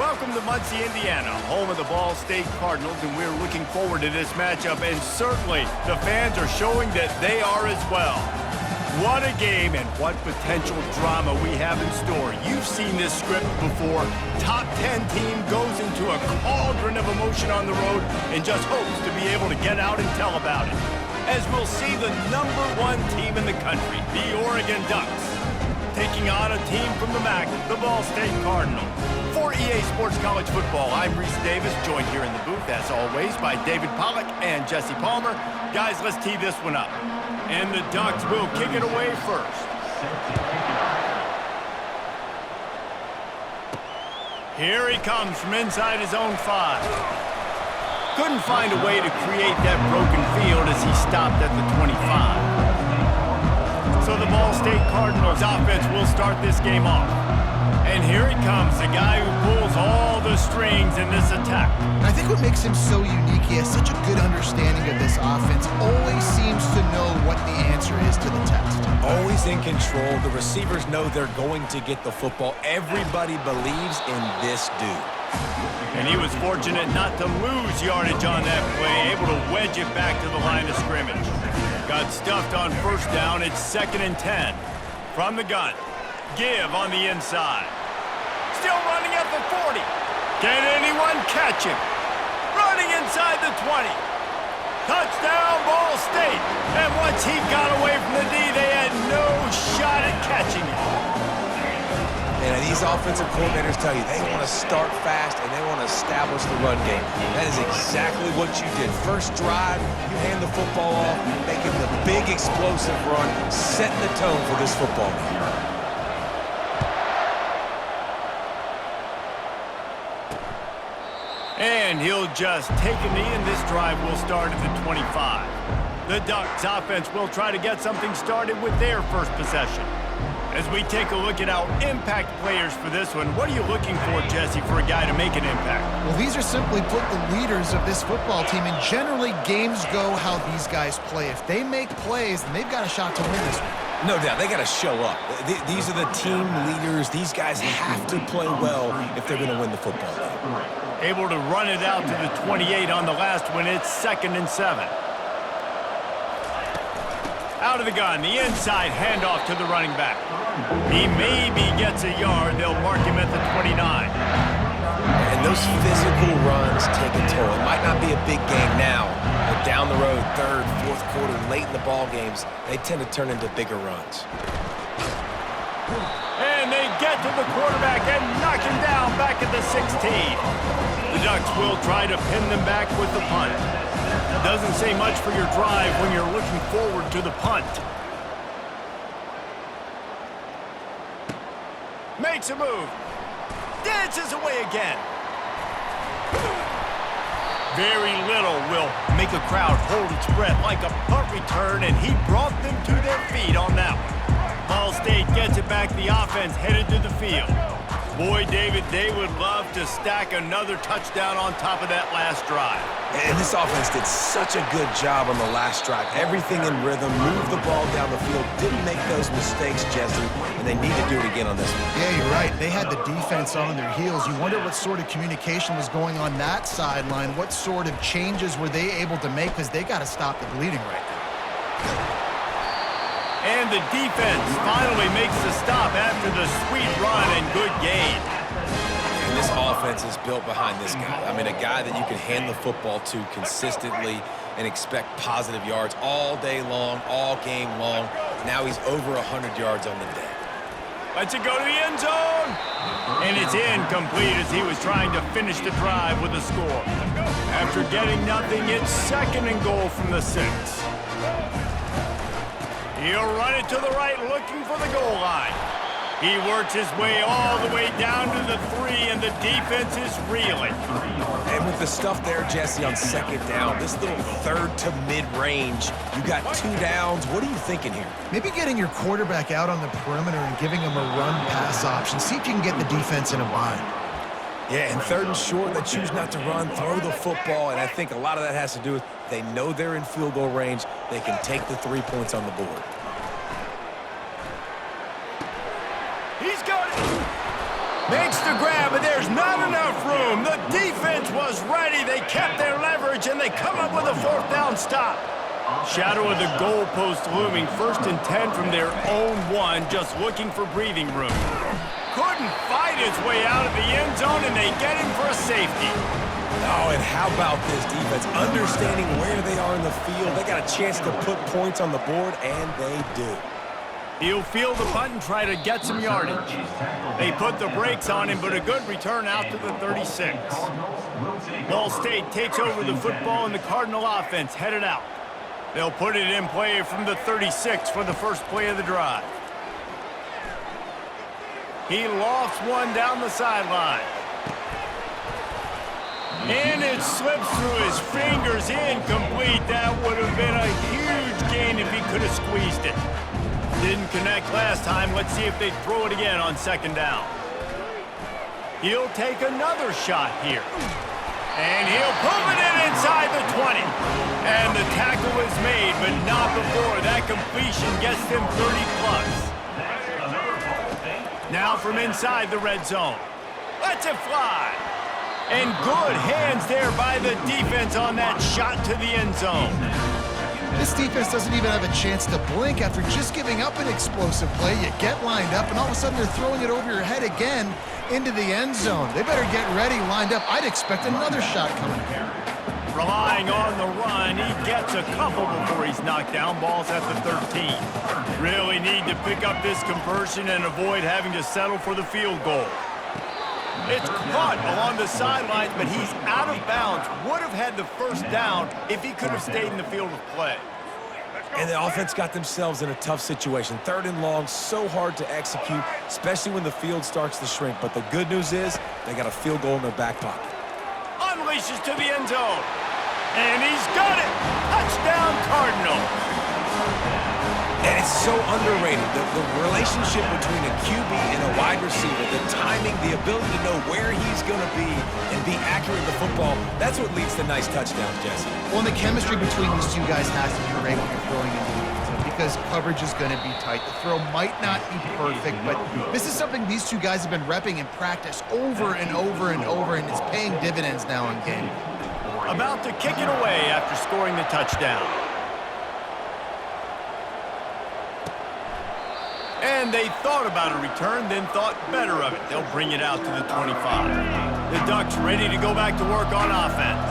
Welcome to Muncie, Indiana, home of the Ball State Cardinals, and we're looking forward to this matchup, and certainly the fans are showing that they are as well. What a game and what potential drama we have in store. You've seen this script before. Top 10 team goes into a cauldron of emotion on the road and just hopes to be able to get out and tell about it. As we'll see the #1 team in the country, the Oregon Ducks, taking on a team from the MAC, the Ball State Cardinals. For EA Sports College Football, I'm Reese Davis, joined here in the booth, as always, by David Pollack and Jesse Palmer. Guys, let's tee this one up. And the Ducks will kick it away first. Here he comes from inside his own 5. Couldn't find a way to create that broken field as he stopped at the 25. So the Ball State Cardinals offense will start this game off. And here he comes, the guy who pulls all the strings in this attack. I think what makes him so unique, he has such a good understanding of this offense, always seems to know what the answer is to the test. Always in control. The receivers know they're going to get the football. Everybody believes in this dude. And he was fortunate not to lose yardage on that play, able to wedge it back to the line of scrimmage. Got stuffed on first down. It's 2nd and 10. From the gun, Give on the inside. Still running at the 40. Can anyone catch him? Running inside the 20. Touchdown, Ball State. And once he got away from the D, they had no shot at catching him. And these offensive coordinators tell you they want to start fast and they want to establish the run game. That is exactly what you did. First drive, you hand the football off, making the big explosive run, setting the tone for this football game. And he'll just take a knee, and this drive will start at the 25. The Ducks offense will try to get something started with their first possession. As we take a look at our impact players for this one, what are you looking for, Jesse, for a guy to make an impact? Well, these are simply put the leaders of this football team, and generally games go how these guys play. If they make plays, then they've got a shot to win this one. No doubt, they got to show up. These are the team leaders. These guys have to play well if they're going to win the football game. Able to run it out to the 28 on the last one. It's 2nd and 7. Out of the gun, the inside handoff to the running back. He maybe gets a yard. They'll mark him at the 29. And those physical runs take a toll. It might not be a big game now, but down the road, 3rd, 4th quarter, late in the ball games, they tend to turn into bigger runs. And they get to the quarterback and knock him down back at the 16. The Ducks will try to pin them back with the punt. Doesn't say much for your drive when you're looking forward to the punt. Makes a move. Dances away again. Very little will make a crowd hold its breath like a punt return, and he brought them to their feet on that one. Ball State gets it back. The offense headed to the field. Boy, David, they would love to stack another touchdown on top of that last drive. And this offense did such a good job on the last drive. Everything in rhythm, moved the ball down the field, didn't make those mistakes, Jesse, and they need to do it again on this one. Yeah, you're right. They had the defense on their heels. You wonder what sort of communication was going on that sideline. What sort of changes were they able to make, because they got to stop the bleeding right now. And the defense finally makes the stop after the sweet run and good gain. And this offense is built behind this guy. I mean, a guy that you can hand the football to consistently and expect positive yards all day long, all game long. Now he's over 100 yards on the day. Lets it go to the end zone. And it's incomplete as he was trying to finish the drive with a score. After getting nothing, it's 2nd and goal from the 6. He'll run it to the right, looking for the goal line. He works his way all the way down to the 3, and the defense is reeling. And with the stuff there, Jesse, on 2nd down, this little 3rd to mid-range, you got 2 downs. What are you thinking here? Maybe getting your quarterback out on the perimeter and giving him a run-pass option. See if you can get the defense in a bind. Yeah, and 3rd and short, they choose not to run, throw the football, and I think a lot of that has to do with they know they're in field goal range. They can take the 3 points on the board. He's got it. Makes the grab, but there's not enough room. The defense was ready. They kept their leverage, and they come up with a 4th down stop. Shadow of the goalpost looming. 1st and 10 from their own 1, just looking for breathing room. Couldn't fight his way out of the end zone, and they get him for a safety. Oh, and how about this defense? Understanding where they are in the field. They got a chance to put points on the board, and they do. He'll field the punt and try to get some yardage. They put the brakes on him, but a good return out to the 36. Ball State takes over the football, and the Cardinal offense headed out. They'll put it in play from the 36 for the first play of the drive. He lofts one down the sideline. And it slips through his fingers, incomplete. That would have been a huge gain if he could have squeezed it. Didn't connect last time. Let's see if they throw it again on 2nd down. He'll take another shot here. And he'll pull it in inside the 20. And the tackle is made, but not before. That completion gets them 30+. Now from inside the red zone. Lets it fly. And good hands there by the defense on that shot to the end zone. This defense doesn't even have a chance to blink after just giving up an explosive play. You get lined up, and all of a sudden they're throwing it over your head again into the end zone. They better get ready, lined up. I'd expect another shot coming here. Relying on the run, he gets a couple before he's knocked down. Ball's at the 13. Really need to pick up this conversion and avoid having to settle for the field goal. It's caught along the sidelines, but he's out of bounds. Would have had the 1st down if he could have stayed in the field of play. And the offense got themselves in a tough situation. 3rd and long, so hard to execute, especially when the field starts to shrink. But the good news is they got a field goal in their back pocket. Unleashes to the end zone. And he's got it. Touchdown, Cardinals. And it's so underrated, the relationship between a QB and a wide receiver, the timing, the ability to know where he's going to be and be accurate with the football, that's what leads to nice touchdowns, Jesse. Well, and the chemistry between these two guys has to be great when you're throwing into the end zone because coverage is going to be tight. The throw might not be perfect, but this is something these two guys have been repping in practice over and over and over, and it's paying dividends now in game. About to kick it away after scoring the touchdown. And they thought about a return, then thought better of it. They'll bring it out to the 25. The Ducks ready to go back to work on offense.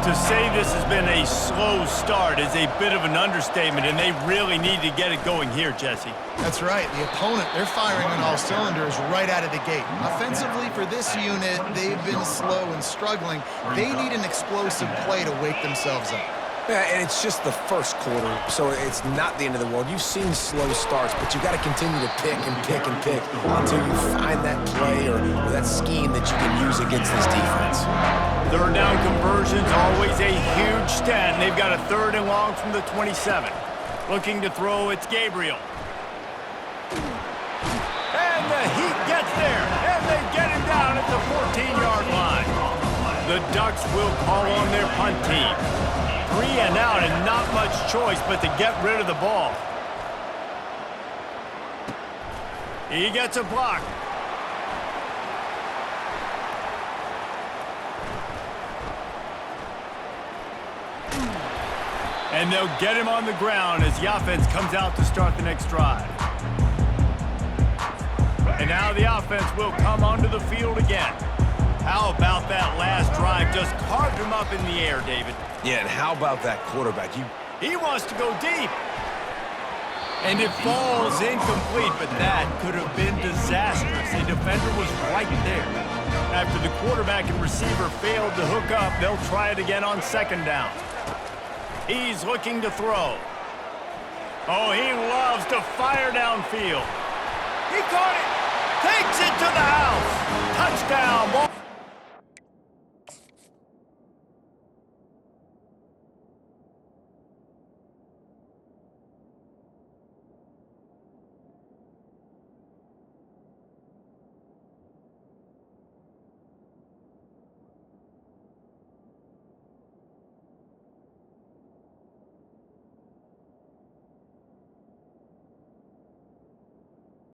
To say this has been a slow start is a bit of an understatement, and they really need to get it going here, Jesse. That's right. The opponent, they're firing on all cylinders right out of the gate. Offensively, for this unit, they've been slow and struggling. They need an explosive play to wake themselves up. Yeah, and it's just the 1st quarter, so it's not the end of the world. You've seen slow starts, but you've got to continue to pick and pick and pick until you find that play or that scheme that you can use against this defense. 3rd down conversion's always a huge stat, and they've got a 3rd and long from the 27. Looking to throw, it's Gabriel. And the Heat gets there, and they get him down at the 14-yard line. The Ducks will call on their punt team. 3 and out and not much choice but to get rid of the ball. He gets a block. And they'll get him on the ground as the offense comes out to start the next drive. And now the offense will come onto the field again. How about that last drive? Just carved him up in the air, David. Yeah, and how about that quarterback? He wants to go deep. And it falls incomplete, but that could have been disastrous. The defender was right there. After the quarterback and receiver failed to hook up, they'll try it again on 2nd down. He's looking to throw. Oh, he loves to fire downfield. He caught it. Takes it to the house. Touchdown. Ball.